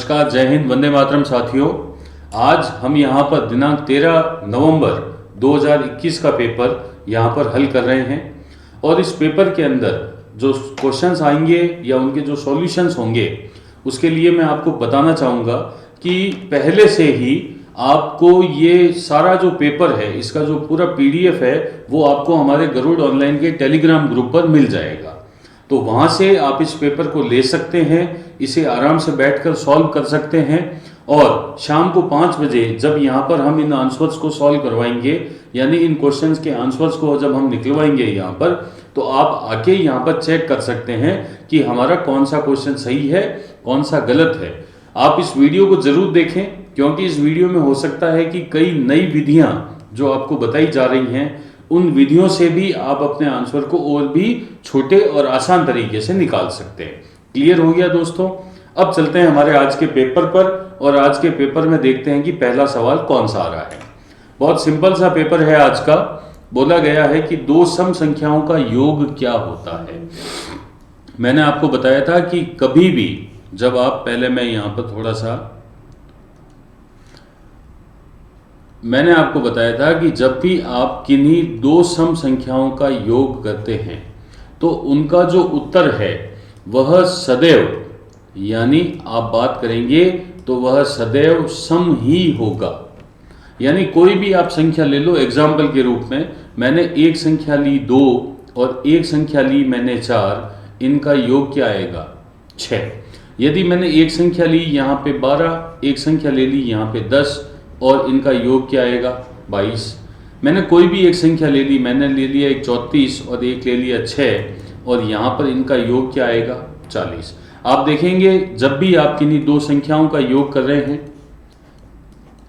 नमस्कार, जय हिंद, वंदे मातरम साथियों। आज हम यहाँ पर दिनांक 13 नवंबर 2021 का पेपर यहाँ पर हल कर रहे हैं और इस पेपर के अंदर जो क्वेश्चंस आएंगे या उनके जो सॉल्यूशंस होंगे उसके लिए मैं आपको बताना चाहूँगा कि पहले से ही आपको ये सारा जो पेपर है, इसका जो पूरा PDF है वो आपको हमारे गरुड़ ऑनलाइन के टेलीग्राम ग्रुप पर मिल जाएगा। तो वहाँ से आप इस पेपर को ले सकते हैं, इसे आराम से बैठकर सॉल्व कर सकते हैं और शाम को 5 बजे जब यहाँ पर हम इन आंसर्स को सॉल्व करवाएंगे, यानी इन क्वेश्चंस के आंसर्स को जब हम निकलवाएंगे यहाँ पर, तो आप आके यहाँ पर चेक कर सकते हैं कि हमारा कौन सा क्वेश्चन सही है, कौन सा गलत है। आप इस वीडियो को जरूर देखें क्योंकि इस वीडियो में हो सकता है कि कई नई विधियाँ जो आपको बताई जा रही हैं, उन विधियों से भी आप अपने आंसर को और भी छोटे और आसान तरीके से निकाल सकते हैं। क्लियर हो गया दोस्तों? अब चलते हैं हमारे आज के पेपर पर और आज के पेपर में देखते हैं कि पहला सवाल कौन सा आ रहा है। बहुत सिंपल सा पेपर है आज का। बोला गया है कि दो सम संख्याओं का योग क्या होता है। मैंने आपको बताया था कि कभी भी जब आप, पहले मैं यहाँ पर थोड़ा सा, मैंने आपको बताया था कि जब भी आप किन्हीं दो सम संख्याओं का योग करते हैं तो उनका जो उत्तर है वह सदैव, यानी आप बात करेंगे तो वह सदैव सम ही होगा। यानी कोई भी आप संख्या ले लो, एग्जाम्पल के रूप में मैंने एक संख्या ली 2 और एक संख्या ली मैंने 4, इनका योग क्या आएगा? 6। यदि मैंने एक संख्या ली यहाँ पे 12, एक संख्या ले ली यहाँ पे 10 और इनका योग क्या आएगा? 22। मैंने कोई भी एक संख्या ले ली, मैंने ले लिया एक 34 और एक ले लिया 6 और यहाँ पर इनका योग क्या आएगा? 40। आप देखेंगे जब भी आप किन्हीं दो संख्याओं का योग कर रहे हैं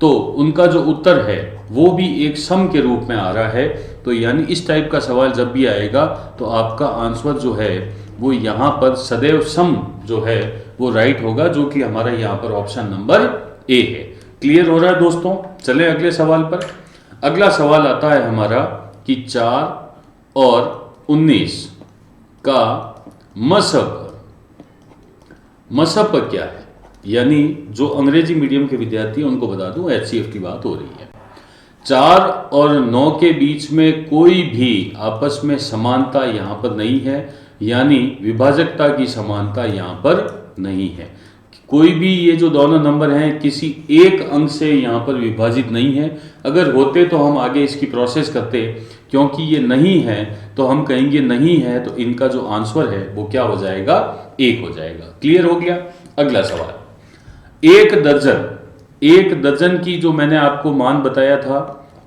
तो उनका जो उत्तर है वो भी एक सम के रूप में आ रहा है। तो यानी इस टाइप का सवाल जब भी आएगा तो आपका आंसर जो है वो यहाँ पर सदैव सम जो है वो राइट होगा, जो कि हमारा यहाँ पर ऑप्शन नंबर ए है। क्लियर हो रहा है दोस्तों? चलें अगले सवाल पर। अगला सवाल आता है हमारा कि 4 और 19 का मसब क्या है। यानी जो अंग्रेजी मीडियम के विद्यार्थी हैं उनको बता दूं, HCF की बात हो रही है। 4 और 9 के बीच में कोई भी आपस में समानता यहाँ पर नहीं है, यानी विभाजकता की समानता यहाँ पर नहीं है। कोई भी ये जो दोनों नंबर हैं किसी एक अंक से यहाँ पर विभाजित नहीं है। अगर होते तो हम आगे इसकी प्रोसेस करते, क्योंकि ये नहीं है तो हम कहेंगे नहीं है, तो इनका जो आंसर है वो क्या हो जाएगा? 1 हो जाएगा। क्लियर हो गया? अगला सवाल, एक दर्जन की जो मैंने आपको मान बताया था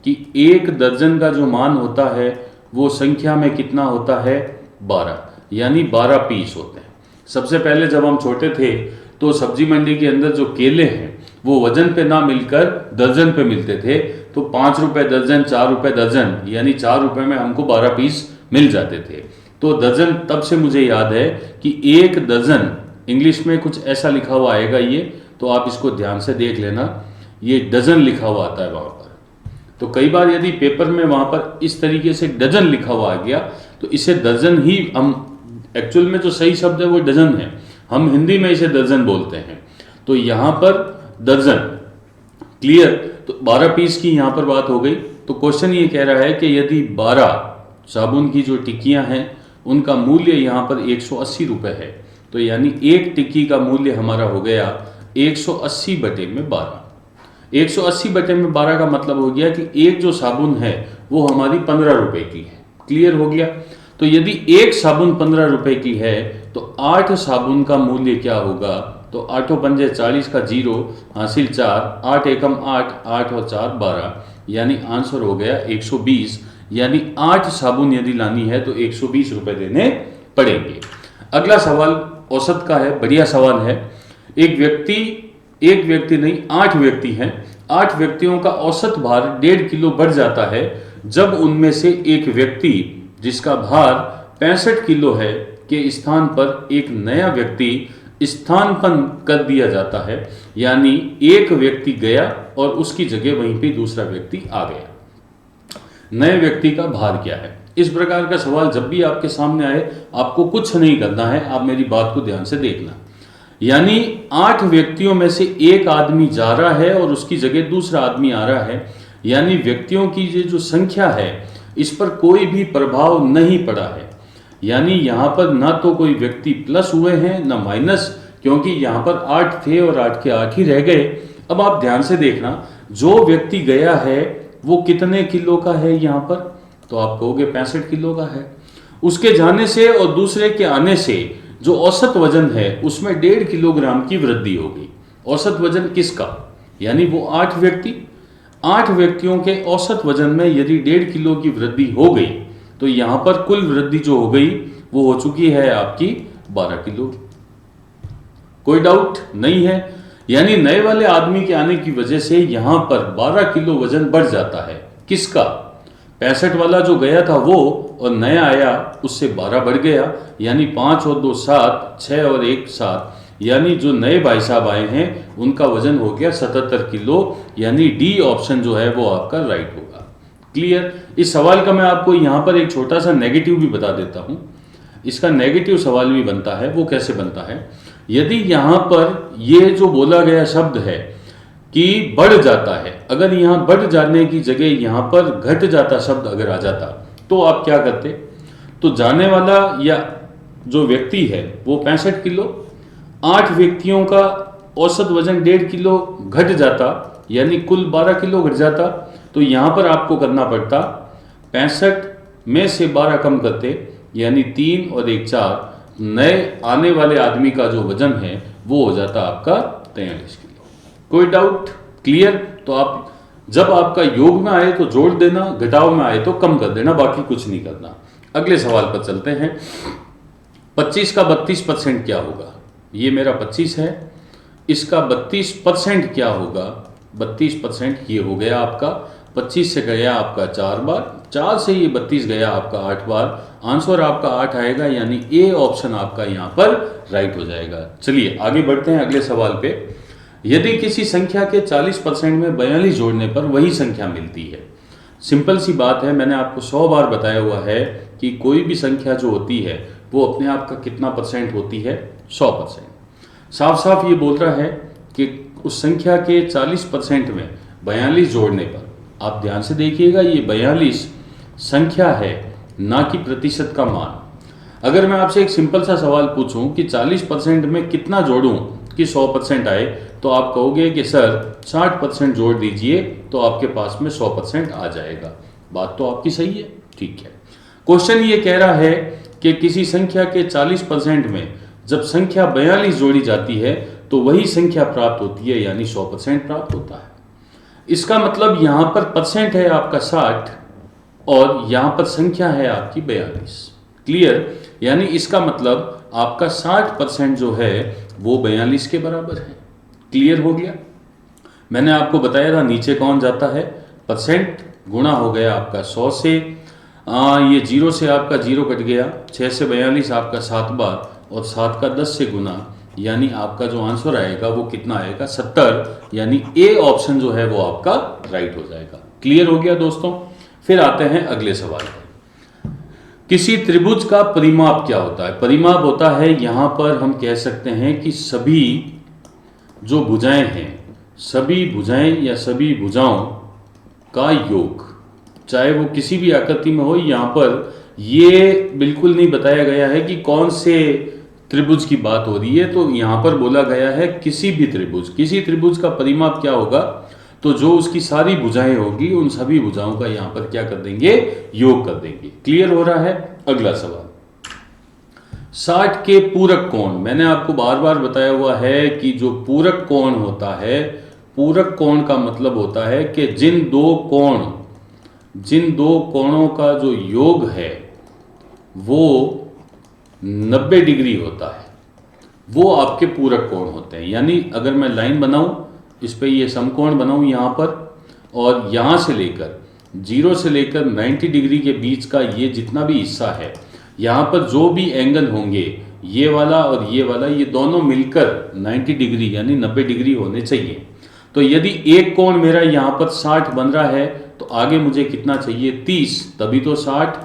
कि एक दर्जन का जो मान होता है वो संख्या में कितना होता है? 12, यानी 12 पीस होते हैं। सबसे पहले जब हम छोटे थे तो सब्जी मंडी के अंदर जो केले हैं वो वजन पे ना मिलकर दर्जन पे मिलते थे। तो 5 रुपए दर्जन, 4 रुपए दर्जन, यानी 4 रुपए में हमको 12 पीस मिल जाते थे। तो दर्जन तब से मुझे याद है कि एक दर्जन इंग्लिश में कुछ ऐसा लिखा हुआ आएगा, ये तो आप इसको ध्यान से देख लेना, ये डजन लिखा हुआ आता है वहाँ पर। तो कई बार यदि पेपर में वहाँ पर इस तरीके से डजन लिखा हुआ आ गया तो इसे दर्जन ही, हम एक्चुअल में जो सही शब्द है वो डजन है, हम हिंदी में इसे दर्जन बोलते हैं। तो यहाँ पर दर्जन। क्लियर? तो 12 पीस की यहाँ पर बात हो गई। तो क्वेश्चन ये कह रहा है कि यदि 12 साबुन की जो टिक्कियाँ हैं उनका मूल्य यहाँ पर 180 रुपये है, तो यानी एक टिक्की का मूल्य हमारा हो गया 180 बटे में 12। 180 बटे में 12 का मतलब हो गया कि एक जो साबुन है वो हमारी 15 रुपए की है। क्लियर हो गया? तो यदि एक साबुन 15 रुपए की है तो 8 साबुन का मूल्य क्या होगा? तो 8 पंजे 40 का 0 हासिल 4, 8 एकम 8, 8 और 4 12, यानी आंसर हो गया 120। यानी 8 साबुन यदि लानी है तो 120 रुपए देने पड़ेंगे। अगला सवाल औसत का है, बढ़िया सवाल है। एक व्यक्ति नहीं, 8 व्यक्ति हैं। 8 व्यक्तियों का औसत भार 1.5 किलो बढ़ जाता है जब उनमें से एक व्यक्ति जिसका भार 65 किलो है के स्थान पर एक नया व्यक्ति स्थानापन्न कर दिया जाता है। यानी एक व्यक्ति गया और उसकी जगह वहीं पे दूसरा व्यक्ति आ गया। नए व्यक्ति का भार क्या है? इस प्रकार का सवाल जब भी आपके सामने आए आपको कुछ नहीं करना है, आप मेरी बात को ध्यान से देखना। यानी 8 व्यक्तियों में से एक आदमी जा रहा है और उसकी जगह दूसरा आदमी आ रहा है, यानी व्यक्तियों की ये जो संख्या है इस पर कोई भी प्रभाव नहीं पड़ा है। यानी यहाँ पर ना तो कोई व्यक्ति प्लस हुए हैं ना माइनस, क्योंकि यहाँ पर 8 थे और 8 के 8 ही रह गए। अब आप ध्यान से देखना, जो व्यक्ति गया है वो कितने किलो का है यहाँ पर, तो आप कहोगे 65 किलो का है। उसके जाने से और दूसरे के आने से जो औसत वजन है उसमें 1.5 किलोग्राम की वृद्धि हो गई। औसत वजन किसका, यानी वो 8 व्यक्तियों के औसत वजन में यदि 1.5 किलो की वृद्धि हो गई तो यहाँ पर कुल वृद्धि जो हो गई वो हो चुकी है आपकी 12 किलो। कोई डाउट नहीं है। यानी नए वाले आदमी के आने की वजह से यहाँ पर 12 किलो वजन बढ़ जाता है। किसका, 65 वाला जो गया था वो, और नया आया उससे 12 बढ़ गया, यानी 5 और 2 7, 6 और 1 7, यानी जो नए भाई साहब आए हैं उनका वजन हो गया 77 किलो, यानी डी ऑप्शन जो है वो आपका राइट होगा। क्लियर। इस सवाल का मैं आपको यहाँ पर एक छोटा सा नेगेटिव भी बता देता हूँ। इसका नेगेटिव सवाल भी बनता है। वो कैसे बनता है, यदि यहाँ पर ये जो बोला गया शब्द है कि बढ़ जाता है, अगर यहाँ बढ़ जाने की जगह यहाँ पर घट जाता शब्द अगर आ जाता तो आप क्या करते, तो जाने वाला या जो व्यक्ति है वो 65 किलो, 8 व्यक्तियों का औसत वजन 1.5 किलो घट जाता, यानी कुल 12 किलो घट जाता। तो यहाँ पर आपको करना पड़ता 65 में से 12 कम करते, यानी 3 और 1 4, नए आने वाले आदमी का जो वजन है वो हो जाता आपका 43 किलो। कोई डाउट, क्लियर। तो आप जब आपका योग में आए तो जोड़ देना, घटाव में आए तो कम कर देना, बाकी कुछ नहीं करना। अगले सवाल पर चलते हैं। 25 का 32% क्या होगा, ये मेरा 25 है, इसका 32% क्या होगा, 32% ये हो गया आपका, 25 से गया आपका 4 बार, 4 से ये 32 गया आपका 8 बार, आंसर आपका 8 आएगा, यानी ए ऑप्शन आपका यहाँ पर राइट हो जाएगा। चलिए आगे बढ़ते हैं अगले सवाल पे। यदि किसी संख्या के 40% में 42 जोड़ने पर वही संख्या मिलती है। सिंपल सी बात है, मैंने आपको 100 बार बताया हुआ है कि कोई भी संख्या जो होती है वो अपने आप का कितना परसेंट होती है, 100%। साफ साफ ये बोल रहा है कि उस संख्या के 40% में 42 जोड़ने पर, आप ध्यान से देखिएगा, ये 42 संख्या है ना कि प्रतिशत का मान। अगर मैं आपसे एक सिंपल सा सवाल पूछूं कि 40% में कितना जोड़ूं कि 100% आए, तो आप कहोगे कि सर 60% जोड़ दीजिए तो आपके पास में 100% आ जाएगा। बात तो आपकी सही है, ठीक है। क्वेश्चन ये कह रहा है कि किसी संख्या के 40% में जब संख्या 42 जोड़ी जाती है तो वही संख्या प्राप्त होती है, यानी 100% प्राप्त होता है। इसका मतलब यहाँ पर परसेंट है आपका 60 और यहाँ पर संख्या है आपकी 42। क्लियर। यानी इसका मतलब आपका 60% जो है वो 42 के बराबर है। क्लियर हो गया। मैंने आपको बताया था नीचे कौन जाता है, परसेंट गुणा हो गया आपका 100 से, ये 0 से आपका 0 कट गया, 6 से 42 आपका 7 बार, और 7 का 10 से गुना, यानी आपका जो आंसर आएगा वो कितना आएगा, 70, यानी ए ऑप्शन जो है वो आपका राइट हो जाएगा। क्लियर हो गया दोस्तों। फिर आते हैं अगले सवाल पर। किसी त्रिभुज का परिमाप क्या होता है। परिमाप होता है, यहां पर हम कह सकते हैं कि सभी जो भुजाएं हैं, सभी भुजाएं या सभी भुजाओं का योग, चाहे वो किसी भी आकृति में हो। यहाँ पर ये बिल्कुल नहीं बताया गया है कि कौन से त्रिभुज की बात हो रही है, तो यहाँ पर बोला गया है किसी भी त्रिभुज, किसी त्रिभुज का परिमाप क्या होगा, तो जो उसकी सारी भुजाएं होगी उन सभी भुजाओं का यहाँ पर क्या कर देंगे, योग कर देंगे। क्लियर हो रहा है। अगला सवाल, 60 के पूरक कोण। मैंने आपको बार बार बताया हुआ है कि जो पूरक कोण होता है, पूरक कोण का मतलब होता है कि जिन दो कोणों का जो योग है वो 90 डिग्री होता है, वो आपके पूरक कोण होते हैं। यानी अगर मैं लाइन बनाऊं, इस पे ये समकोण बनाऊं यहाँ पर, और यहाँ से लेकर 0 से लेकर 90 डिग्री के बीच का ये जितना भी हिस्सा है, यहाँ पर जो भी एंगल होंगे, ये वाला और ये वाला, ये दोनों मिलकर 90 डिग्री यानी 90 डिग्री होने चाहिए। तो यदि एक कोण मेरा यहाँ पर 60 बन रहा है तो आगे मुझे कितना चाहिए, 30, तभी तो 60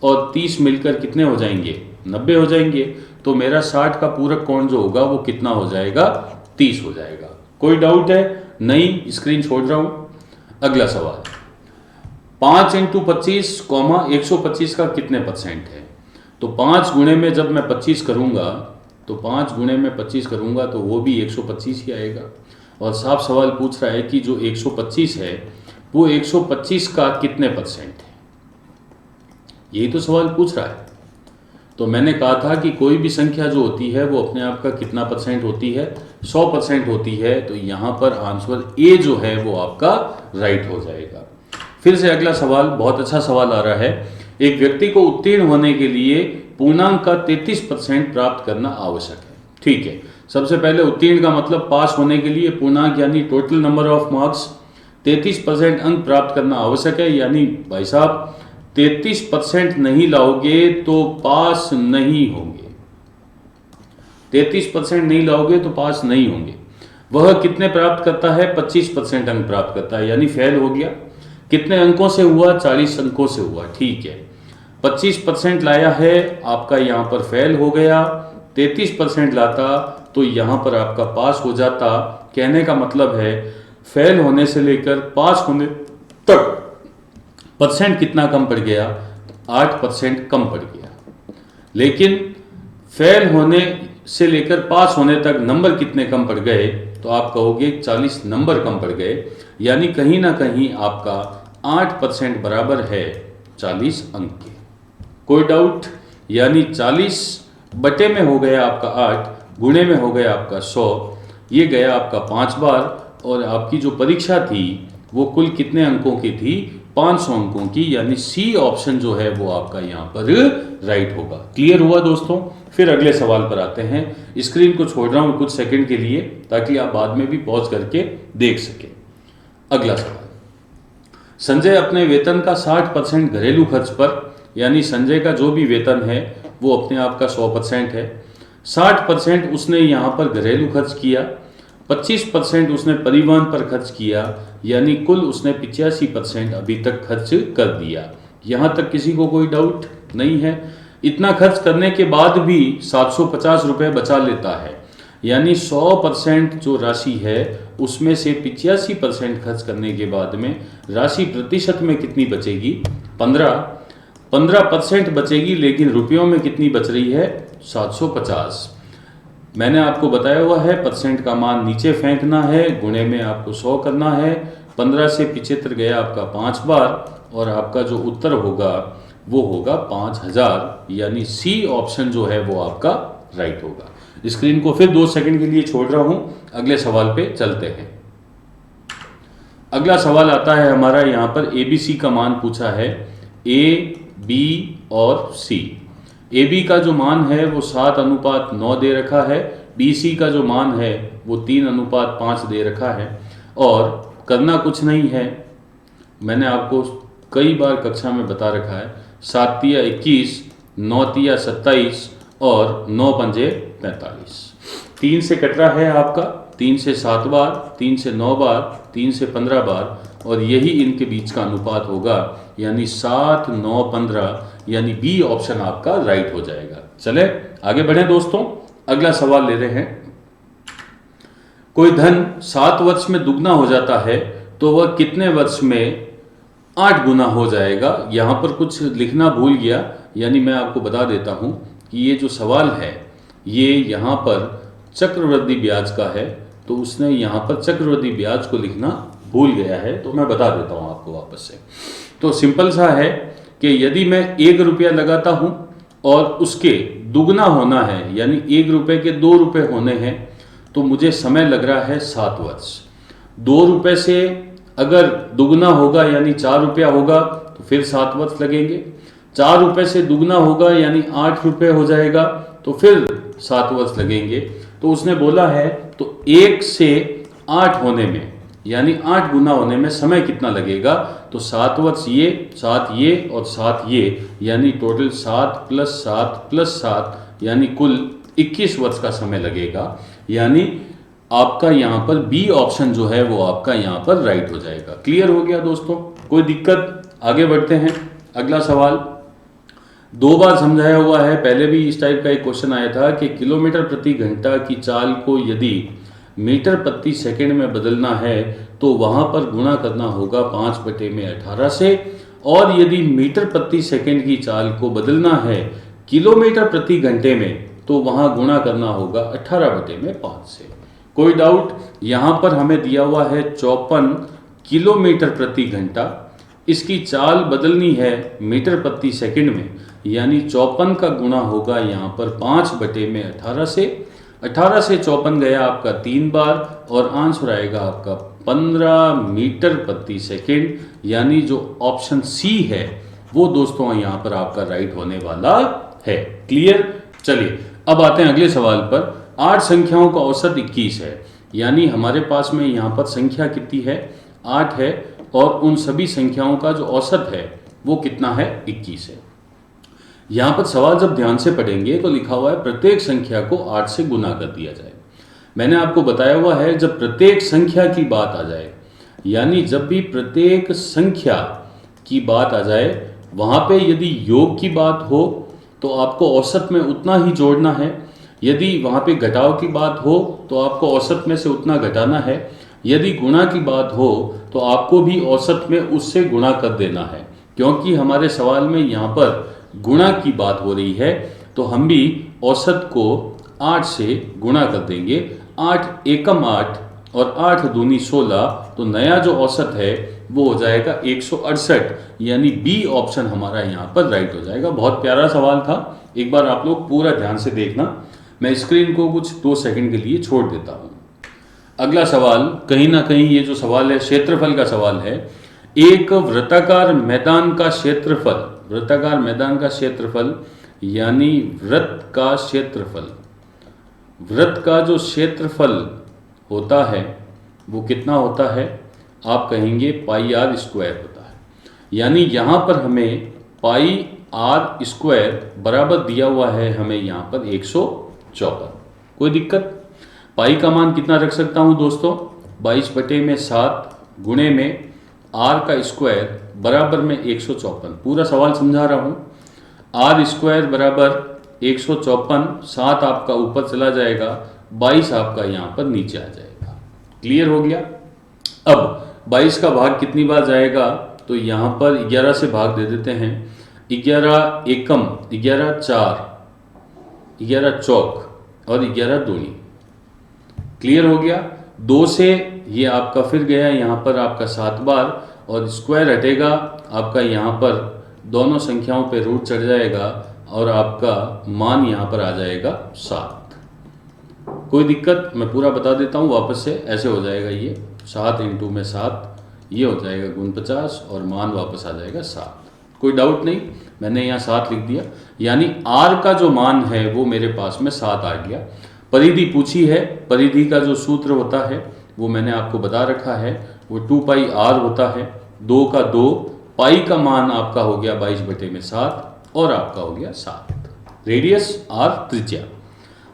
और 30 मिलकर कितने हो जाएंगे, 90 हो जाएंगे। तो मेरा 60 का पूरक कोण जो होगा वो कितना हो जाएगा, 30 हो जाएगा। कोई डाउट है? नहीं, स्क्रीन छोड़ रहा हूं। अगला सवाल, 5 × 25, 125 का कितने परसेंट है? तो 5 गुणे में जब मैं 25 करूंगा तो 5 गुणे में 25 करूंगा तो वो भी 125 ही आएगा। और साफ सवाल पूछ रहा है कि जो 125 है वो 125 का कितने परसेंट है, यही तो सवाल पूछ रहा है। तो मैंने कहा था कि कोई भी संख्या जो होती है वो अपने आप का कितना परसेंट होती है, 100% होती है। तो यहाँ पर आंसर ए जो है वो आपका राइट हो जाएगा। फिर से अगला सवाल, बहुत अच्छा सवाल आ रहा है। एक व्यक्ति को उत्तीर्ण होने के लिए पूर्णांक का 33% प्राप्त करना आवश्यक है। ठीक है, सबसे पहले उत्तीर्ण का मतलब पास होने के लिए पूर्णांक यानी टोटल नंबर ऑफ मार्क्स 33% अंक प्राप्त करना आवश्यक है। यानी भाई साहब 33% नहीं लाओगे तो पास नहीं होंगे, 33% नहीं लाओगे तो पास नहीं होंगे। वह कितने प्राप्त करता है? 25% अंक प्राप्त करता है, यानी फेल हो गया। कितने अंकों से हुआ? 40 अंकों से हुआ। ठीक है, 25% लाया है, आपका यहाँ पर फेल हो गया। 33% लाता तो यहाँ पर आपका पास हो जाता। कहने का मतलब है फेल होने से लेकर पास होने तक परसेंट कितना कम पड़ गया? 8% कम पड़ गया। लेकिन फेल होने से लेकर पास होने तक नंबर कितने कम पड़ गए? तो आप कहोगे 40 नंबर कम पड़ गए। यानी कहीं ना कहीं आपका 8% बराबर है 40 अंक के। कोई डाउट? यानी 40 बटे में हो गया आपका 8, गुणे में हो गया आपका 100, ये गया आपका 5 बार। और आपकी जो परीक्षा थी वो कुल कितने अंकों की थी? 500 अंकों की। यानी सी ऑप्शन जो है वो आपका यहाँ पर राइट होगा। क्लियर हुआ दोस्तों? फिर अगले सवाल पर आते हैं। स्क्रीन को छोड़ रहा हूँ कुछ सेकंड के लिए ताकि आप बाद में भी पॉज करके देख सकें। अगला सवाल, संजय अपने वेतन का 60% घरेलू खर्च पर, यानी संजय का जो भी वेतन है वो अपने आप का 100% है। 60% उसने यहाँ पर घरेलू खर्च किया, 25% उसने परिवहन पर खर्च किया, यानी कुल उसने 85% अभी तक खर्च कर दिया। यहाँ तक किसी को कोई डाउट नहीं है? इतना खर्च करने के बाद भी 750 रुपये बचा लेता है। यानी 100% जो राशि है उसमें से 85% खर्च करने के बाद में राशि प्रतिशत में कितनी बचेगी? 15% बचेगी। लेकिन रुपयों में कितनी बच रही है? 750। मैंने आपको बताया हुआ है परसेंट का मान नीचे फेंकना है, गुणे में आपको 100 करना है। 15 से 75 गया आपका 5 बार और आपका जो उत्तर होगा वो होगा 5000। यानी सी ऑप्शन जो है वो आपका राइट होगा। स्क्रीन को फिर 2 सेकंड के लिए छोड़ रहा हूं, अगले सवाल पे चलते हैं। अगला सवाल आता है हमारा, यहाँ पर एबीसी का मान पूछा है, ए, बी और सी। ए बी का जो मान है वो 7:9 दे रखा है, बी सी का जो मान है वो 3:5 दे रखा है। और करना कुछ नहीं है, मैंने आपको कई बार कक्षा में बता रखा है, 7 तिया 21, 9 तिया 27 और 9 पंजे 45। 3 से कट रहा है आपका, 3 से 7 बार, 3 से 9 बार, 3 से 15 बार, और यही इनके बीच का अनुपात होगा। यानी 7, 9, 15, यानी बी ऑप्शन आपका राइट हो जाएगा। चले आगे बढ़े दोस्तों, अगला सवाल ले रहे हैं। कोई धन 7 वर्ष में दुगना हो जाता है तो वह कितने वर्ष में 8 गुना हो जाएगा? यहाँ पर कुछ लिखना भूल गया, यानी मैं आपको बता देता हूँ कि ये जो सवाल है ये यहाँ पर चक्रवृद्धि ब्याज का है, तो उसने यहाँ पर चक्रवृद्धि ब्याज को लिखना भूल गया है, तो मैं बता देता हूँ आपको वापस से। तो सिंपल सा है कि यदि मैं 1 रुपया लगाता हूँ और उसके दुगना होना है, यानी 1 रुपये के 2 रुपये होने हैं, तो मुझे समय लग रहा है 7 वर्ष। 2 रुपये से अगर दुगना होगा यानी 4 रुपया होगा तो फिर 7 वर्ष लगेंगे। 4 रुपये से दुगना होगा यानी 8 रुपये हो जाएगा तो फिर 7 वर्ष लगेंगे। तो उसने बोला है तो 1 से 8 होने में यानी 8 गुना होने में समय कितना लगेगा? तो 7 वर्ष ये, 7 ये और 7 ये, यानी टोटल 7 + 7 + 7 यानी कुल 21 वर्ष का समय लगेगा। यानी आपका यहाँ पर बी ऑप्शन जो है वो आपका यहाँ पर राइट हो जाएगा। क्लियर हो गया दोस्तों? कोई दिक्कत? आगे बढ़ते हैं। अगला सवाल, 2 बार समझाया हुआ है। पहले भी इस टाइप का एक क्वेश्चन आया था कि किलोमीटर प्रति घंटा की चाल को यदि मीटर प्रति सेकंड में बदलना है तो वहाँ पर गुणा करना होगा 5/18 से, और यदि मीटर प्रति सेकंड की चाल को बदलना है किलोमीटर प्रति घंटे में तो वहाँ गुणा करना होगा 18/5 से। कोई डाउट? यहाँ पर हमें दिया हुआ है 54 किलोमीटर प्रति घंटा, इसकी चाल बदलनी है मीटर प्रति सेकंड में, यानी 54 का गुणा होगा यहाँ पर 5/18 से। 18 से 54 गया आपका 3 बार और आंसर आएगा आपका 15 मीटर प्रति सेकंड, यानी जो ऑप्शन सी है वो दोस्तों यहाँ पर आपका राइट होने वाला है। क्लियर? चलिए अब आते हैं अगले सवाल पर। 8 संख्याओं का औसत 21 है, यानी हमारे पास में यहाँ पर संख्या कितनी है? 8 है, और उन सभी संख्याओं का जो औसत है वो कितना है? 21 है। यहाँ पर सवाल जब ध्यान से पढ़ेंगे तो लिखा हुआ है प्रत्येक संख्या को 8 से गुना कर दिया जाए। मैंने आपको बताया हुआ है जब प्रत्येक संख्या की बात आ जाए, यानी जब भी प्रत्येक संख्या की बात आ जाए, वहाँ पे यदि योग की बात हो तो आपको औसत में उतना ही जोड़ना है, यदि वहाँ पे घटाव की बात हो तो आपको औसत में से उतना घटाना है, यदि गुणा की बात हो तो आपको भी औसत में उससे गुणा कर देना है। क्योंकि हमारे सवाल में यहाँ पर गुणा की बात हो रही है तो हम भी औसत को 8 से गुणा कर देंगे। 8 एकम 8 और 8 दूनी 16, तो नया जो औसत है वो हो जाएगा 168, यानी बी ऑप्शन हमारा यहाँ पर राइट हो जाएगा। बहुत प्यारा सवाल था, एक बार आप लोग पूरा ध्यान से देखना। मैं स्क्रीन को कुछ 2 सेकंड के लिए छोड़ देता हूँ। अगला सवाल कहीं ना कहीं ये जो सवाल है क्षेत्रफल का सवाल है। एक वृत्ताकार मैदान का क्षेत्रफल, वृत्ताकार मैदान का क्षेत्रफल यानी वृत्त का क्षेत्रफल, वृत्त का जो क्षेत्रफल होता है वो कितना होता है? आप कहेंगे पाई आर स्क्वायर होता है, यानी यहाँ पर हमें पाई आर स्क्वायर बराबर दिया हुआ है हमें यहाँ पर 154। कोई दिक्कत? पाई का मान कितना रख सकता हूँ दोस्तों? 22/7 गुणे में आर का स्क्वायर बराबर में 154। पूरा सवाल समझा रहा हूँ। आर स्क्वायर बराबर 154, 7 आपका ऊपर चला जाएगा, 22 आपका यहाँ पर नीचे आ जाएगा। क्लियर हो गया? अब 22 का भाग कितनी बार जाएगा? तो यहाँ पर 11 से भाग दे देते हैं। 11 एकम, 11 4, 11 चौक और 11 दूनी। क्लियर हो गया? 2 से ये आपका फिर गया यहाँ पर आपका 7 बार, और स्क्वायर हटेगा आपका यहाँ पर दोनों संख्याओं पे रूट चढ़ जाएगा और आपका मान यहाँ पर आ जाएगा 7। कोई दिक्कत? मैं पूरा बता देता हूँ वापस से। ऐसे हो जाएगा ये 7 इंटू में 7, ये हो जाएगा 49 और मान वापस आ जाएगा 7। कोई डाउट नहीं? मैंने यहाँ 7 लिख दिया, यानी आर का जो मान है वो मेरे पास में 7 आ गया। परिधि पूछी है, परिधि का जो सूत्र होता है वो मैंने आपको बता रखा है, वो 2 पाई आर होता है। 2 का 2, पाई का मान आपका हो गया 22/7 और आपका हो गया 7। रेडियस आर त्रिज्या,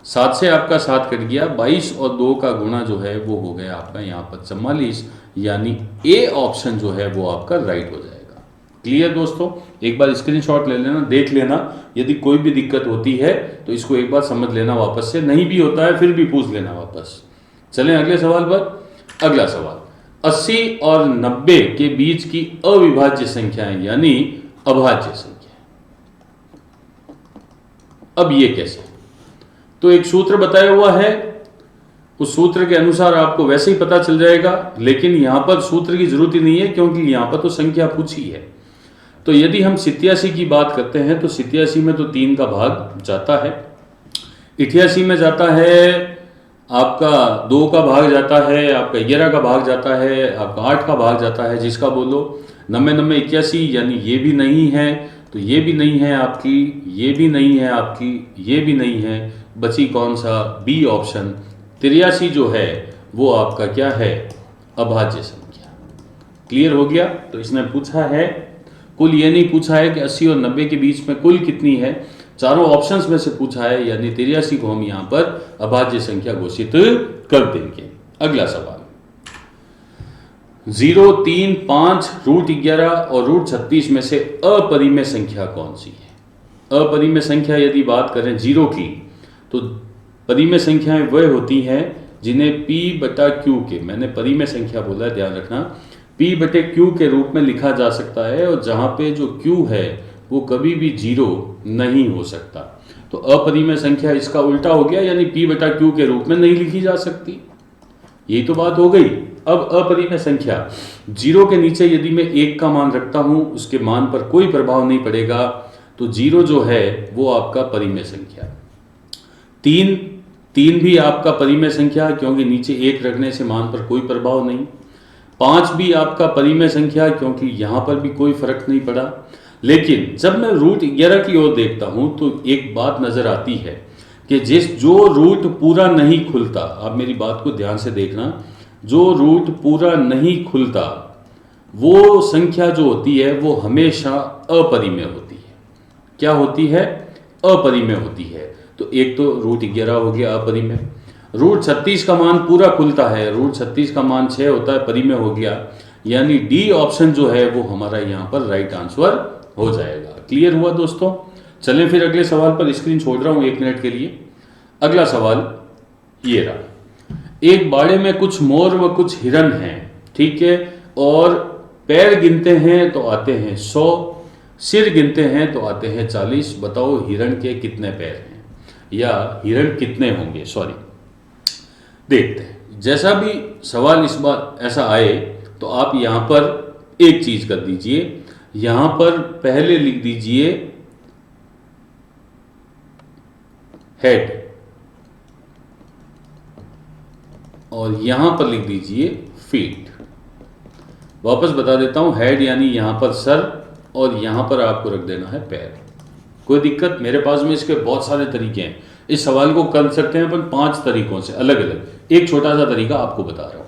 7 से आपका 7 कट गया, 22 और 2 का गुणा जो है वो हो गया आपका यहाँ पर 44, यानी ए ऑप्शन जो है वो आपका राइट हो जाएगा। क्लियर दोस्तों? एक बार स्क्रीनशॉट ले लेना, देख लेना, यदि कोई भी दिक्कत होती है तो इसको एक बार समझ लेना वापस से, नहीं भी होता है फिर भी पूछ लेना वापस। चलें अगले सवाल पर। अगला सवाल, 80 और 90 के बीच की अविभाज्य संख्याएं यानी अभाज्य संख्या। अब ये कैसे? तो एक सूत्र बताया हुआ है, उस सूत्र के अनुसार आपको वैसे ही पता चल जाएगा, लेकिन यहां पर सूत्र की जरूरत ही नहीं है क्योंकि यहां पर तो संख्या पूछी है। तो यदि हम 87 की बात करते हैं तो 87 में तो 3 का भाग जाता है, 88 में जाता है आपका 2 का भाग जाता है, आपका 11 का भाग जाता है, आपका 8 का भाग जाता है, जिसका बोलो 90 81, यानी ये भी नहीं है, तो ये भी नहीं है आपकी, ये भी नहीं है आपकी, ये भी नहीं है, बची कौन सा? बी ऑप्शन 83 जो है वो आपका क्या है? अभाज्य संख्या। क्लियर हो गया? तो इसने पूछा है कुल, ये नहीं पूछा है कि 80 और 90 के बीच में कुल कितनी है, चारों ऑप्शंस में से पूछा है, यानी 83 को हम यहाँ पर अभाज्य संख्या घोषित कर देंगे। अगला सवाल, 0, 3, 5, √11 और √36 में से अपरिमेय संख्या कौन सी है? अपरिमेय संख्या यदि बात करें जीरो की, तो परिमेय संख्याएं वह होती हैं जिन्हें p बटा क्यू के, मैंने परिमेय संख्या बोला, ध्यान रखना, p बटे क्यू के रूप में लिखा जा सकता है, और जहां पे जो q है वो कभी भी जीरो नहीं हो सकता। तो अपरिमेय संख्या इसका उल्टा हो गया, यानी p बटा क्यू के रूप में नहीं लिखी जा सकती। यही तो बात हो गई। अब अपरिमेय संख्या जीरो के नीचे यदि मैं एक का मान रखता हूं, उसके मान पर कोई प्रभाव नहीं पड़ेगा, तो जीरो जो है वो आपका परिमेय संख्या। तीन भी आपका परिमेय संख्या, क्योंकि नीचे एक रखने से मान पर कोई प्रभाव नहीं। 5 भी आपका परिमेय संख्या, क्योंकि यहां पर भी कोई फर्क नहीं पड़ा। लेकिन जब मैं रूट 11 की ओर देखता हूं तो एक बात नजर आती है कि जो रूट पूरा नहीं खुलता, आप मेरी बात को ध्यान से देखना, जो रूट पूरा नहीं खुलता वो संख्या जो होती है वो हमेशा अपरिमेय होती है। क्या होती है? अपरिमेय होती है। तो एक तो रूट 11 हो गया अपरिमेय। रूट 36 का मान पूरा खुलता है, रूट 36 का मान 6 होता है, परिमेय हो गया, यानी डी ऑप्शन जो है वो हमारा यहाँ पर राइट आंसर हो जाएगा। क्लियर हुआ दोस्तों? चलें फिर अगले सवाल पर, स्क्रीन छोड़ रहा हूँ 1 मिनट के लिए। अगला सवाल ये रहा। एक बाड़े में कुछ मोर व कुछ हिरन हैं, ठीक है, और पैर गिनते हैं तो आते हैं 100, सिर गिनते हैं तो आते हैं 40। बताओ हिरण के कितने पैर हैं, या हिरण कितने होंगे, सॉरी। देखते हैं, जैसा भी सवाल इस बार ऐसा आए तो आप यहां पर एक चीज कर दीजिए, यहां पर पहले लिख दीजिए हेड, और यहां पर लिख दीजिए फीट। वापस बता देता हूं, हेड यानी यहां पर सर, और यहां पर आपको रख देना है पैर। कोई दिक्कत? मेरे पास में इसके बहुत सारे तरीके हैं, इस सवाल को कर सकते हैं अपन 5 तरीकों से अलग अलग। एक छोटा सा तरीका आपको बता रहा हूं।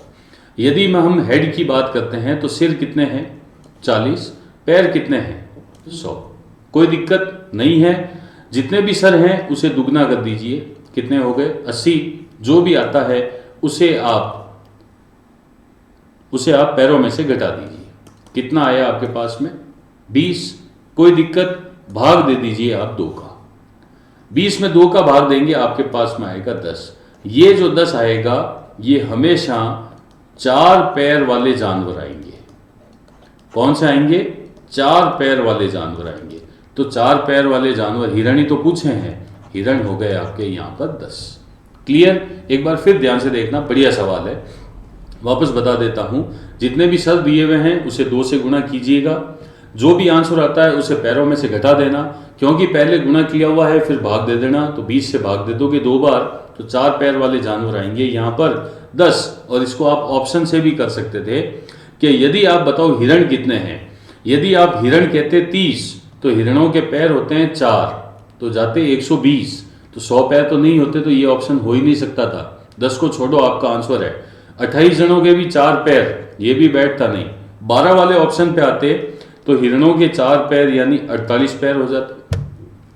यदि मैं हम हेड की बात करते हैं तो सिर कितने हैं? 40। पैर कितने हैं? 100। कोई दिक्कत नहीं है, जितने भी सर हैं उसे दुगना कर दीजिए, कितने हो गए? 80। जो भी आता है उसे आप पैरों में से घटा दीजिए, कितना आया आपके पास में? 20। कोई दिक्कत? भाग दे दीजिए आप 2 का, 20 में 2 का भाग देंगे आपके पास में आएगा 10। ये जो 10 आएगा ये हमेशा 4 पैर वाले जानवर आएंगे। कौन से आएंगे? 4 पैर वाले जानवर आएंगे। तो 4 पैर वाले जानवर, हिरण ही तो पूछे हैं, हिरण हो गए आपके यहां पर 10। क्लियर? एक बार फिर ध्यान से देखना, बढ़िया सवाल है। वापस बता देता हूं, जितने भी सर दिए हुए हैं उसे 2 से गुणा कीजिएगा, जो भी आंसर आता है उसे पैरों में से घटा देना, क्योंकि पहले गुणा किया हुआ है, फिर भाग दे देना। तो 20 से भाग दे दोगे 2 बार तो 4 पैर वाले जानवर आएंगे यहाँ पर 10। और इसको आप ऑप्शन से भी कर सकते थे कि यदि आप बताओ हिरण कितने हैं, यदि आप हिरण कहते 30 तो हिरणों के पैर होते हैं 4, तो जाते 120, तो 100 पैर तो नहीं होते, तो ये ऑप्शन हो ही नहीं सकता था। 10 को छोड़ो, आपका आंसर है 28 जनों के भी 4 पैर, ये भी बैठता नहीं। 12 वाले ऑप्शन पे आते तो हिरणों के 4 पैर यानी 48 पैर हो जाते,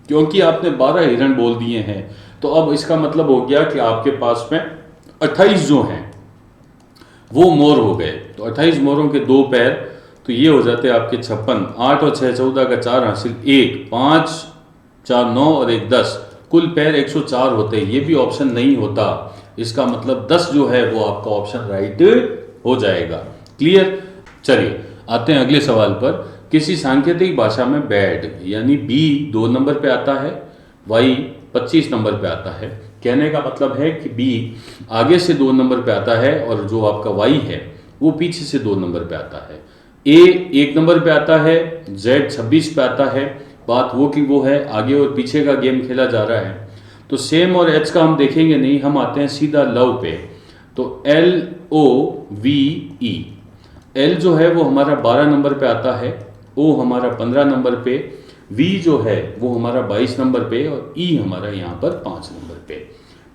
क्योंकि आपने 12 हिरण बोल दिए हैं। तो अब इसका मतलब हो गया कि आपके पास में 28 जो हैं वो मोर हो गए, तो 28 मोरों के 2 पैर, तो ये हो जाते आपके 56। 8 और 6 14 का 4 हासिल 1, 5 4 9 और 1 10, कुल पैर 104 होते हैं। ये भी ऑप्शन नहीं होता, इसका मतलब 10 जो है वो आपका ऑप्शन राइट हो जाएगा। क्लियर? चलिए आते हैं अगले सवाल पर। किसी सांकेतिक भाषा में बैड यानी बी 2 नंबर पे आता है, वाई 25 नंबर पे आता है। कहने का मतलब है कि बी आगे से 2 नंबर पे आता है और जो आपका वाई है वो पीछे से 2 नंबर पे आता है। ए 1 नंबर पे आता है, जेड 26 पे आता है। बात वो की वो है, आगे और पीछे का गेम खेला जा रहा है। तो सेम और एच का हम देखेंगे नहीं, हम आते हैं सीधा लव पे। तो LOVE, एल जो है वो हमारा 12 नंबर पे आता है, ओ हमारा 15 नंबर पे, वी जो है वो हमारा 22 नंबर पे, और ई हमारा यहाँ पर 5 नंबर पे।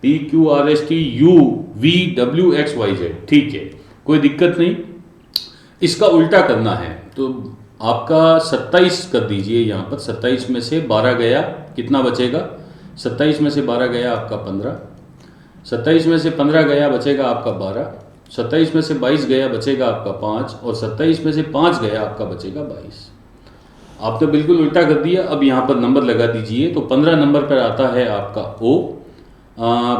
PQRSTUVWXYZ, ठीक है, कोई दिक्कत नहीं। इसका उल्टा करना है तो आपका 27 कर दीजिए यहाँ पर। 27 में से 12 गया, कितना बचेगा? 27 में से 12 गया आपका 15, 27 में से 15 गया बचेगा आपका 12, 27 में से 22 गया बचेगा आपका 5, और 27 में से 5 गया आपका बचेगा 22। आपने बिल्कुल उल्टा कर दिया। अब यहाँ पर नंबर लगा दीजिए। तो 15 नंबर पर आता है आपका O,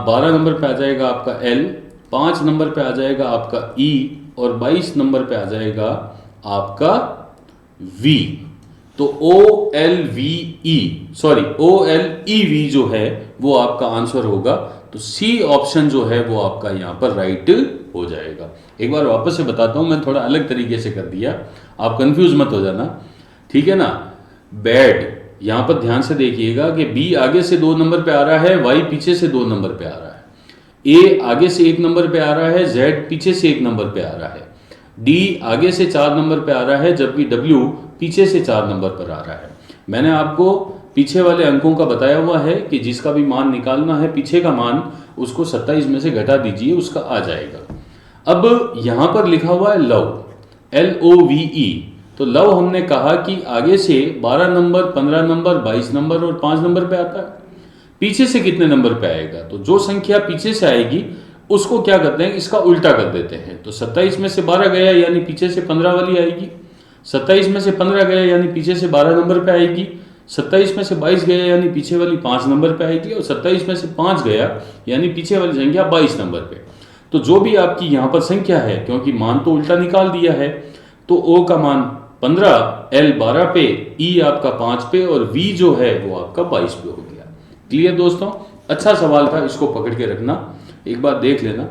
12 नंबर पे आ जाएगा आपका L, 5 नंबर पे आ जाएगा आपका E और 22 नंबर पे आ जाएगा आपका V। तो OLVE जो है वो आपका आंसर होगा। तो C ऑप्शन जो है वो आपका यहाँ पर राइट हो जाएगा। एक बार वापस से बताता हूँ, मैं थोड़ा अलग तरीके से कर दिया, आप कंफ्यूज मत हो जाना, ठीक है ना। बैड, यहाँ पर ध्यान से देखिएगा कि B आगे से 2 नंबर पे आ रहा है, Y पीछे से 2 नंबर पे आ रहा है, A आगे से 1 नंबर पे आ रहा है, Z पीछे से 1 नंबर पे आ रहा है, D आगे से 4 नंबर पे आ रहा है, जबकि W पीछे से 4 नंबर पर आ रहा है। मैंने आपको पीछे वाले अंकों का बताया हुआ है कि जिसका भी मान निकालना है पीछे का मान, उसको 27 में से घटा दीजिए, उसका आ जाएगा। अब यहाँ पर लिखा हुआ है लव, LOVE। तो लव हमने कहा कि आगे से 12 नंबर, 15 नंबर, 22 नंबर और 5 नंबर पे आता है। पीछे से कितने नंबर पे आएगा? तो जो संख्या पीछे से आएगी उसको क्या करते हैं, इसका उल्टा कर देते हैं। तो 27 में से 12 गया यानी पीछे से 15 वाली आएगी, 27 में से 15 गया यानी पीछे से 12 नंबर पे आएगी, 27 में से 22 गया यानी पीछे वाली 5 नंबर पे आएगी, और 27 में से 5 गया यानी पीछे वाली संख्या 22 नंबर पे। तो जो भी आपकी यहाँ पर संख्या है, क्योंकि मान तो उल्टा निकाल दिया है, तो O का मान 15, L 12 पे, E आपका 5 पे और V जो है वो आपका 22 पे हो गया। क्लियर दोस्तों? अच्छा सवाल था, इसको पकड़ के रखना, एक बार देख लेना।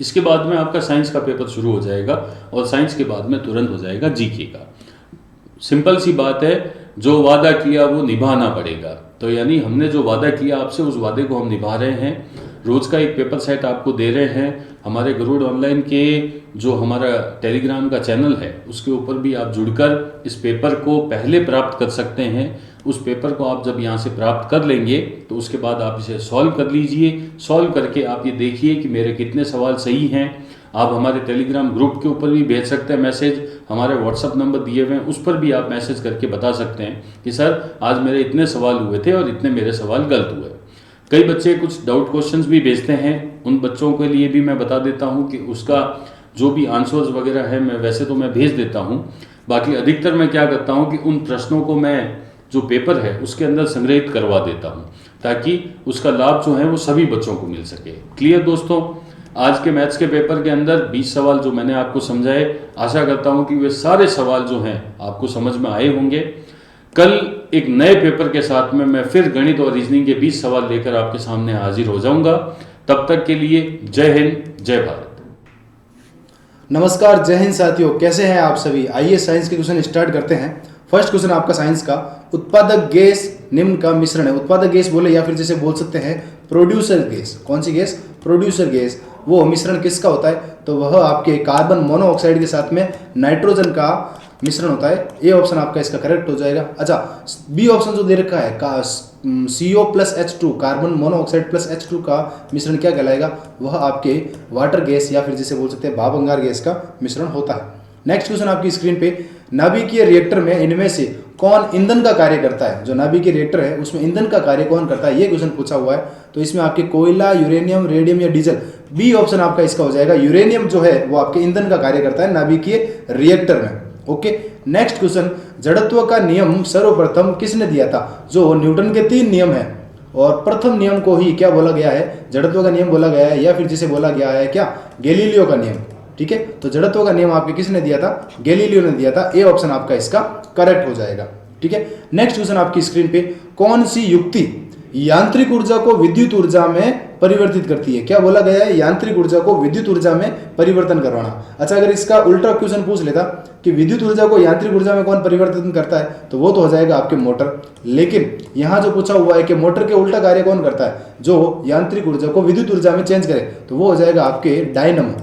इसके बाद में आपका साइंस का पेपर शुरू हो जाएगा और साइंस के बाद में तुरंत हो जाएगा जीके का। सिंपल सी बात है, जो वादा किया वो निभाना पड़ेगा। तो यानी हमने जो वादा किया आपसे, उस वादे को हम निभा रहे हैं। रोज का एक पेपर सेट आपको दे रहे हैं। हमारे गरुड़ ऑनलाइन के जो हमारा टेलीग्राम का चैनल है उसके ऊपर भी आप जुड़कर इस पेपर को पहले प्राप्त कर सकते हैं। उस पेपर को आप जब यहाँ से प्राप्त कर लेंगे तो उसके बाद आप इसे सॉल्व कर लीजिए। सॉल्व करके आप ये देखिए कि मेरे कितने सवाल सही हैं। आप हमारे टेलीग्राम ग्रुप के ऊपर भी भेज सकते हैं मैसेज, हमारे व्हाट्सअप नंबर दिए हुए हैं उस पर भी आप मैसेज करके बता सकते हैं कि सर आज मेरे इतने सवाल हुए थे और इतने मेरे सवाल गलत हुए। कई बच्चे कुछ डाउट क्वेश्चंस भी भेजते हैं, उन बच्चों के लिए भी मैं बता देता हूं कि उसका जो भी आंसर्स वगैरह है मैं वैसे तो मैं भेज देता हूं। बाकी अधिकतर मैं क्या करता हूं कि उन प्रश्नों को मैं जो पेपर है उसके अंदर संग्रहित करवा देता हूं ताकि उसका लाभ जो है वो सभी बच्चों को मिल सके। क्लियर दोस्तों? आज के मैथ्स के पेपर के अंदर 20 सवाल जो मैंने आपको समझाए, आशा करता हूं कि वे सारे सवाल जो हैं आपको समझ में आए होंगे। कल एक नए पेपर के साथ में मैं फिर गणित और रीजनिंग के 20 सवाल लेकर आपके सामने हाजिर हो जाऊंगा। तब तक के लिए जय हिंद, जय भारत। नमस्कार, जय हिंद साथियों, कैसे हैं आप सभी? आइए साइंस के क्वेश्चन स्टार्ट करते हैं। फर्स्ट क्वेश्चन आपका साइंस का, उत्पादक गैस निम्न का मिश्रण है। उत्पादक गैस बोले या फिर जैसे बोल सकते हैं प्रोड्यूसर गैस। कौन सी गैस? Producer gas. वो मिश्रण किसका होता है? तो वह आपके कार्बन मोनोऑक्साइड के साथ में नाइट्रोजन का मिश्रण होता है। ए ऑप्शन आपका इसका करेक्ट हो जाएगा। अच्छा, बी ऑप्शन जो दे रखा है CO plus H2, carbon monoxide plus H2 का मिश्रण क्या कहलाएगा? वह आपके वाटर गैस या फिर जिसे बोल सकते हैं भाप अंगार गैस का मिश्रण होता है। नेक्स्ट क्वेश्चन आपकी स्क्रीन पे, नाभिकीय रिएक्टर में इनमें से कौन ईंधन का कार्य करता है? जो नाभिकीय रिएक्टर है उसमें ईंधन का कार्य कौन करता है, ये क्वेश्चन पूछा हुआ है। तो इसमें आपके कोयला, यूरेनियम, रेडियम या डीजल। बी ऑप्शन आपका इसका हो जाएगा। यूरेनियम जो है वो आपके ईंधन का कार्य करता है नाभिकीय रिएक्टर में। ओके, नेक्स्ट क्वेश्चन, जड़त्व का नियम सर्वप्रथम किसने दिया था? जो न्यूटन के 3 नियम है और प्रथम नियम को ही क्या बोला गया है? जड़त्व का नियम बोला गया है, या फिर जिसे बोला गया है क्या, गैलीलियो का नियम। ठीक है, तो जड़त्व का नियम आपके किसने दिया था? गैलीलियो ने दिया था। ए ऑप्शन आपका इसका करेक्ट हो जाएगा। ठीक है, नेक्स्ट क्वेश्चन आपकी स्क्रीन पे, कौन सी युक्ति यांत्रिक ऊर्जा को विद्युत ऊर्जा में परिवर्तित करती है? क्या बोला गया है? यांत्रिक ऊर्जा को विद्युत ऊर्जा में परिवर्तन करवाना। अच्छा, अगर इसका उल्टा क्वेश्चन पूछ लेता कि विद्युत ऊर्जा को यांत्रिक ऊर्जा में कौन परिवर्तन करता है, तो वो तो हो जाएगा आपके मोटर। लेकिन यहाँ जो पूछा हुआ है कि मोटर के उल्टा कार्य कौन करता है, जो यांत्रिक ऊर्जा को विद्युत ऊर्जा में चेंज करे, तो वो हो जाएगा आपके डायनमो।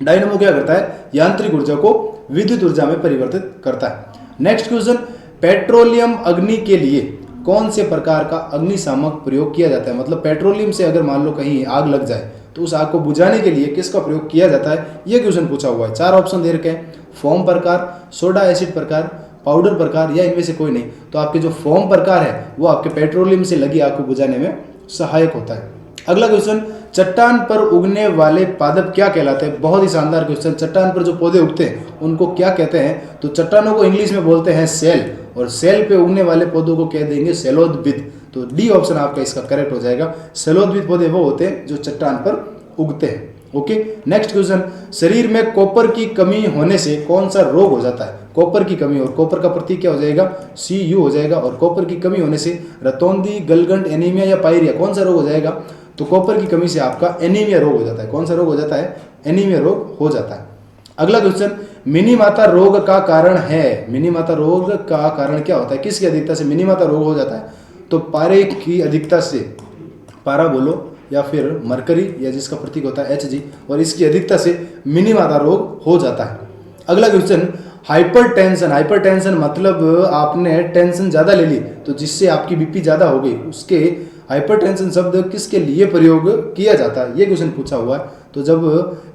डायनमो क्या करता है? यांत्रिक ऊर्जा को विद्युत ऊर्जा में परिवर्तित करता है। नेक्स्ट क्वेश्चन, पेट्रोलियम अग्नि के लिए कौन से प्रकार का अग्निशामक प्रयोग किया जाता है? मतलब पेट्रोलियम से अगर मान लो कहीं आग लग जाए तो उस आग को बुझाने के लिए किसका प्रयोग किया जाता है, ये क्वेश्चन पूछा हुआ है। 4 ऑप्शन दे रखे हैं, फोम प्रकार, सोडा एसिड प्रकार, पाउडर प्रकार या इनमें से कोई नहीं। तो आपके जो फोम प्रकार है वो आपके पेट्रोलियम से लगी आग को बुझाने में सहायक होता है। अगला क्वेश्चन, चट्टान पर उगने वाले पादप क्या कहलाते हैं? बहुत ही शानदार क्वेश्चन। चट्टान पर जो पौधे उगते हैं उनको क्या कहते हैं? तो चट्टानों को इंग्लिश में बोलते हैं सेल और सेल पे उगने वाले पौधों को कह देंगे सेलोद्भिद। तो डी ऑप्शन आपका इसका करेक्ट हो जाएगा। सेलोद्भिद पौधे वो होते हैं जो चट्टान पर उगते हैं। ओके, नेक्स्ट क्वेश्चन, शरीर में कॉपर की कमी होने से कौन सा रोग हो जाता है? कॉपर की कमी, और कॉपर का प्रतीक क्या हो जाएगा? Cu हो जाएगा। और कॉपर की कमी होने से रतौंधी, गलगंड, एनीमिया या पायरिया, कौन सा रोग हो जाएगा? तो कॉपर की कमी से आपका एनीमिया रोग हो जाता है। कौन सा रोग हो जाता है? एनीमिया रोग हो जाता है। अगला क्वेश्चन, मिनीमाता रोग का कारण है। मिनीमाता रोग का कारण क्या होता है? किसकी अधिकता से मिनीमाता रोग हो जाता है? तो पारे की अधिकता से, पारा बोलो या फिर मरकरी या जिसका प्रतीक होता है Hg, और इसकी अधिकता से मिनीमाता रोग हो जाता है। अगला क्वेश्चन, हाइपरटेंशन। हाइपरटेंशन मतलब आपने टेंशन ज़्यादा ले ली तो जिससे आपकी बीपी ज़्यादा हो गई, उसके हाइपरटेंशन शब्द किसके लिए प्रयोग किया जाता है? ये क्वेश्चन पूछा हुआ है। तो जब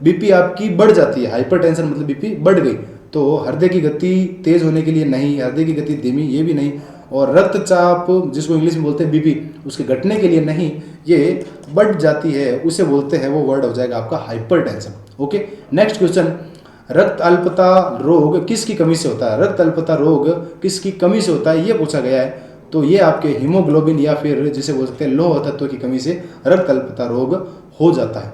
बीपी आपकी बढ़ जाती है, हाइपरटेंशन मतलब बीपी बढ़ गई, तो हृदय की गति तेज होने के लिए नहीं, हृदय की गति धीमी ये भी नहीं, और रक्तचाप जिसको इंग्लिश में बोलते हैं बीपी, उसके घटने के लिए नहीं, ये बढ़ जाती है, उसे बोलते हैं, वो वर्ड हो जाएगा आपका हाइपरटेंशन। ओके, नेक्स्ट क्वेश्चन, रक्त अल्पता रोग किसकी कमी से होता है? रक्त अल्पता रोग किसकी कमी से होता है, ये पूछा गया है। तो ये आपके हीमोग्लोबिन या फिर जिसे बोल सकते हैं लौह तत्व की कमी से रक्त अल्पता रोग हो जाता है।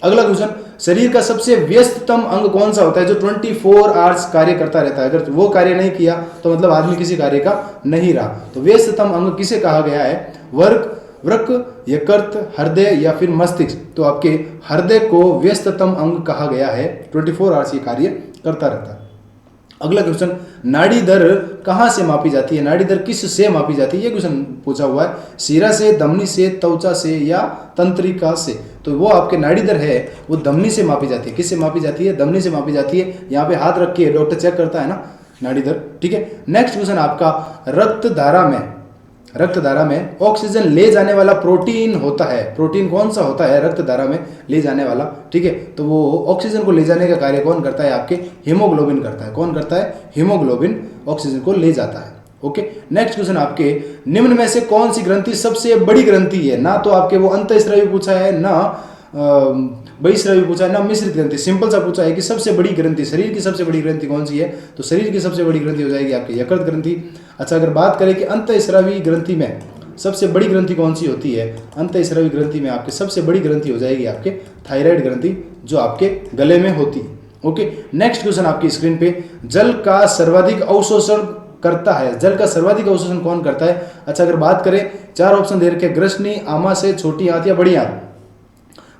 अगला क्वेश्चन, शरीर का सबसे व्यस्ततम अंग कौन सा होता है जो 24 आवर्स कार्य करता रहता है? अगर वो कार्य नहीं किया तो मतलब आदमी किसी कार्य का नहीं रहा। तो व्यस्ततम अंग किसे कहा गया है? वृक्क, यकृत, हृदय या फिर मस्तिष्क? तो आपके हृदय को व्यस्ततम अंग कहा गया है, 24 आवर्स ये कार्य करता रहता है। अगला क्वेश्चन, नाड़ी दर कहाँ से मापी जाती है? नाड़ी दर किस से मापी जाती है? ये क्वेश्चन पूछा हुआ है। शिरा से, धमनी से, त्वचा से या तंत्रिका से? तो वो आपके नाड़ी दर है वो धमनी से मापी जाती है। किससे मापी जाती है? धमनी से मापी जाती है। यहाँ पे हाथ रख के डॉक्टर चेक करता है ना नाड़ी दर, ठीक है। नेक्स्ट क्वेश्चन आपका, रक्त धारा में ऑक्सीजन ले जाने वाला प्रोटीन होता है। प्रोटीन कौन सा होता है रक्त धारा में ले जाने वाला? ठीक है, तो वो ऑक्सीजन को ले जाने का कार्य कौन करता है? आपके हीमोग्लोबिन करता है। कौन करता है? हीमोग्लोबिन ऑक्सीजन को ले जाता है। ओके, नेक्स्ट क्वेश्चन आपके, निम्न में से कौन सी ग्रंथि सबसे बड़ी ग्रंथि है? ना तो आपके वो अंतःस्रावी पूछा है, ना बहिस्रावी पूछा है, ना मिश्रित ग्रंथि। सिंपल सा पूछा है कि सबसे बड़ी ग्रंथि, शरीर की सबसे बड़ी ग्रंथि कौन सी है? तो शरीर की सबसे बड़ी ग्रंथि हो जाएगी आपकी यकृत ग्रंथि। अच्छा, अगर बात करें कि अंतःस्रावी ग्रंथि में सबसे बड़ी ग्रंथि कौन सी होती है? अंतःस्रावी ग्रंथि में आपके सबसे बड़ी ग्रंथि हो जाएगी आपके थायराइड ग्रंथि, जो आपके गले में होती है। ओके, नेक्स्ट क्वेश्चन आपकी स्क्रीन पे, जल का सर्वाधिक अवशोषण करता है। जल का सर्वाधिक अवशोषण कौन करता है? अच्छा, अगर बात करें, 4 ऑप्शन दे रखे, ग्रसनी, आमाशय, छोटी आंत या बड़ी आंत।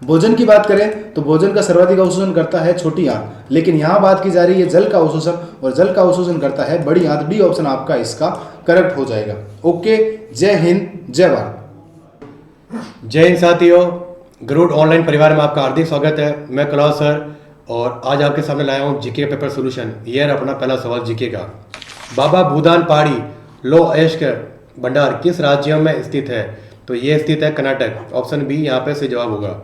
भोजन की बात करें तो भोजन का सर्वाधिक अवशोषण करता है छोटी आंत, लेकिन यहाँ बात की जा रही है जल का अवशोषण, और जल का अवशोषण करता है बड़ी आंत। डी ऑप्शन आपका इसका करेक्ट हो जाएगा। ओके, जय हिंद, जय भारत। जय हिंद साथियों, गरुड़ ऑनलाइन परिवार में आपका हार्दिक स्वागत है। मैं कलाव सर, और आज आपके सामने लाया हूँ जीके का पेपर सोल्यूशन। ये है अपना पहला सवाल जीके का। बाबा भूदान पहाड़ी लो अयस्क भंडार किस राज्य में स्थित है? तो ये स्थित है कर्नाटक। ऑप्शन बी यहाँ पे से जवाब होगा।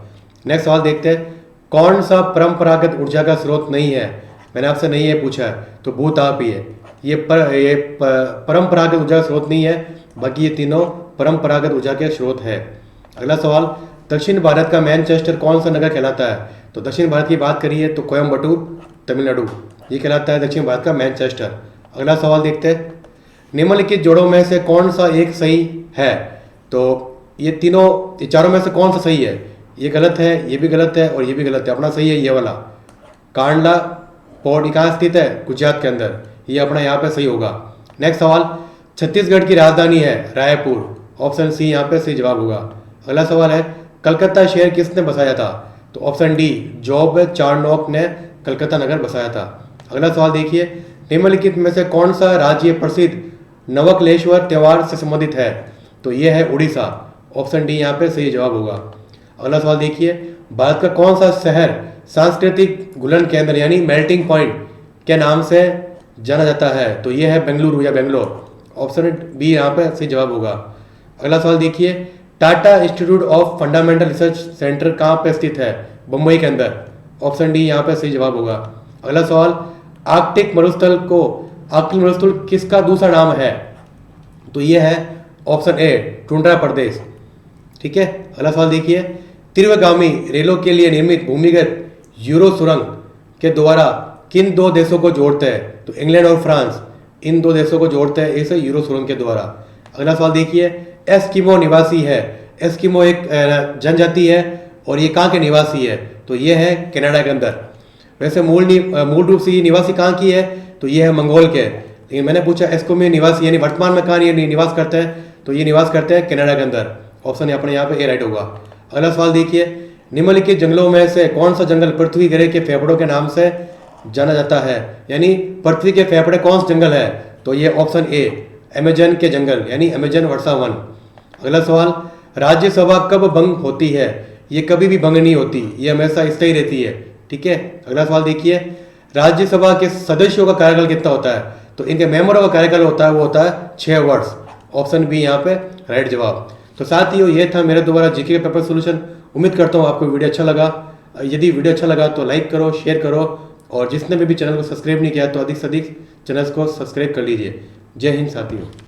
नेक्स्ट सवाल देखते हैं, कौन सा परंपरागत ऊर्जा का स्रोत नहीं है? मैंने आपसे नहीं है पूछा है, तो भूताप ही है। ये परंपरागत ऊर्जा का स्रोत नहीं है, बाकी ये तीनों परंपरागत ऊर्जा के स्रोत है। अगला सवाल, दक्षिण भारत का मैनचेस्टर कौन सा नगर कहलाता है? तो दक्षिण भारत की बात करिए तो कोयम्बटूर, तमिलनाडु, ये कहलाता है दक्षिण भारत का मैनचेस्टर। अगला सवाल देखते हैं, निम्नलिखित जोड़ों में से कौन सा एक सही है? तो ये चारों में से कौन सा सही है? ये गलत है, ये भी गलत है और ये भी गलत है। अपना सही है ये वाला। कांडला पोर्ट कहाँ स्थित है? गुजरात के अंदर, ये अपना यहाँ पे सही होगा। नेक्स्ट सवाल, छत्तीसगढ़ की राजधानी है रायपुर। ऑप्शन सी यहाँ पे सही जवाब होगा। अगला सवाल है, कलकत्ता शहर किसने बसाया था? तो ऑप्शन डी, जॉब चार्नोक ने कलकत्ता नगर बसाया था। अगला सवाल देखिए, निम्नलिखित में से कौन सा राज्य प्रसिद्ध नवकलेश्वर त्यौहार से संबंधित है? तो ये है उड़ीसा। ऑप्शन डी यहाँ पे सही जवाब होगा। अगला सवाल देखिए, भारत का कौन सा शहर सांस्कृतिक घुलन केंद्र यानी मेल्टिंग पॉइंट के नाम से जाना जाता है? तो ये है बेंगलुरु या बेंगलोर। ऑप्शन बी यहाँ पे सही जवाब होगा। अगला सवाल देखिए, Tata institute of fundamental research centre कहाँ पे स्थित है? मुंबई के अंदर। ऑप्शन डी यहाँ पे सही जवाब होगा। अगला सवाल, आर्कटिक मरुस्थल किसका दूसरा नाम है? तो ये है ऑप्शन ए, टुंड्रा प्रदेश। ठीक है। अगला सवाल देखिए, तीव्रगामी रेलों के लिए निर्मित भूमिगत यूरो सुरंग के द्वारा किन दो देशों को जोड़ते हैं? तो इंग्लैंड और फ्रांस। इन दो देशों को जोड़ता है इस यूरोसुरंग के द्वारा। अगला सवाल देखिए, एस्किमो निवासी है। एस्किमो एक जनजाति है और ये कहाँ के निवासी है? तो ये है कनाडा के अंदर। वैसे मूल रूप से ये निवासी कहाँ की है? तो ये है मंगोल के। लेकिन मैंने पूछा एस्किमो निवासी यानी वर्तमान में कहाँ ये निवास करते हैं? तो ये निवास करते हैं कनाडा के अंदर। ऑप्शन अपने यहाँ पे ए राइट होगा। अगला सवाल देखिए, निम्नलिखित जंगलों में से कौन सा जंगल पृथ्वी ग्रह के फेफड़ों के नाम से जाना जाता है? यानी पृथ्वी के फेफड़े कौन सा जंगल है? तो ये ऑप्शन ए अमेजन के जंगल यानी अमेजन वर्षा वन। अगला सवाल, राज्यसभा कब भंग होती है? ये कभी भी भंग नहीं होती, ये हमेशा स्थायी रहती है। ठीक है। अगला सवाल देखिए, राज्यसभा के सदस्यों का कार्यकाल कितना होता है? तो इनके मेंबरों का कार्यकाल होता है वो होता है 6 वर्ष। ऑप्शन बी यहाँ पे राइट जवाब। तो साथियों ये था मेरे द्वारा जीके का पेपर सोल्यूशन। उम्मीद करता हूँ आपको वीडियो अच्छा लगा। यदि वीडियो अच्छा लगा तो लाइक करो, शेयर करो और जिसने भी चैनल को सब्सक्राइब नहीं किया तो अधिक से अधिक चैनल को सब्सक्राइब कर लीजिए। जय हिंद साथियों।